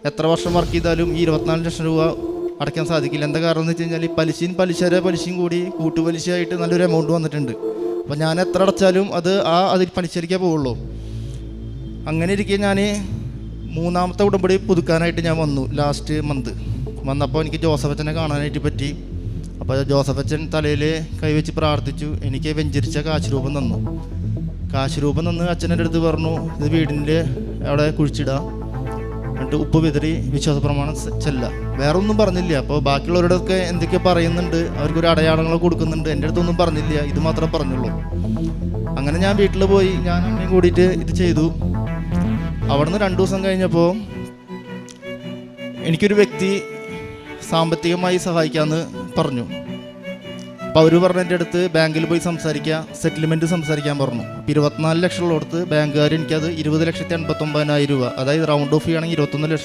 എത്ര വർഷം വർക്ക് ചെയ്താലും ഈ 24 ലക്ഷം രൂപ അടയ്ക്കാൻ സാധിക്കില്ല. എന്താ കാരണം എന്ന് വെച്ച് കഴിഞ്ഞാൽ പലിശയും കൂടി കൂട്ടുപലിശയായിട്ട് നല്ലൊരു എമൗണ്ട് വന്നിട്ടുണ്ട്. അപ്പോൾ ഞാൻ എത്ര അടച്ചാലും അതിൽ പലിശയ്ക്കേ പോവുള്ളൂ. അങ്ങനെ ഇരിക്കെ ഞാൻ 3ാമത്തെ ഉടമ്പടി പുതുക്കാനായിട്ട് ഞാൻ വന്നു. ലാസ്റ്റ് മന്ത് വന്നപ്പോൾ എനിക്ക് ജോസഫച്ചനെ കാണാനായിട്ട് പറ്റി. അപ്പോൾ ജോസഫച്ചൻ തലയിൽ കൈവച്ച് പ്രാർത്ഥിച്ചു. എനിക്ക് വെഞ്ചരിച്ച കാശ് രൂപം തന്നു. അച്ഛൻ്റെ അടുത്ത് പറഞ്ഞു, ഇത് വീടിൻ്റെ അവിടെ കുഴിച്ചിടാം, എന്നിട്ട് ഉപ്പ് വിതറി വിശ്വാസ പ്രമാണം ചെല്ലാം. വേറെ ഒന്നും പറഞ്ഞില്ല. അപ്പോൾ ബാക്കിയുള്ളവരോടൊക്കെ എന്തൊക്കെ പറയുന്നുണ്ട്, അവർക്കൊരു അടയാളങ്ങൾ കൊടുക്കുന്നുണ്ട്. എൻ്റെ അടുത്തൊന്നും പറഞ്ഞില്ല, ഇത് മാത്രമേ പറഞ്ഞുള്ളൂ. അങ്ങനെ ഞാൻ വീട്ടിൽ പോയി, ഞാൻ അമ്മയും കൂടിയിട്ട് ഇത് ചെയ്തു. അവിടുന്ന് 2 ദിവസം കഴിഞ്ഞപ്പോൾ എനിക്കൊരു വ്യക്തി സാമ്പത്തികമായി സഹായിക്കാമെന്ന് പറഞ്ഞു. അപ്പോൾ അവർ പറഞ്ഞ എൻ്റെ അടുത്ത് ബാങ്കിൽ പോയി സെറ്റിൽമെൻറ്റ് സംസാരിക്കാൻ പറഞ്ഞു. അപ്പോൾ 24 ലക്ഷം ഉള്ളിടത്ത് ബാങ്കുകാർ എനിക്കത് 20,89,000 രൂപ, അതായത് റൗണ്ട് ഓഫ് ചെയ്യുകയാണെങ്കിൽ 21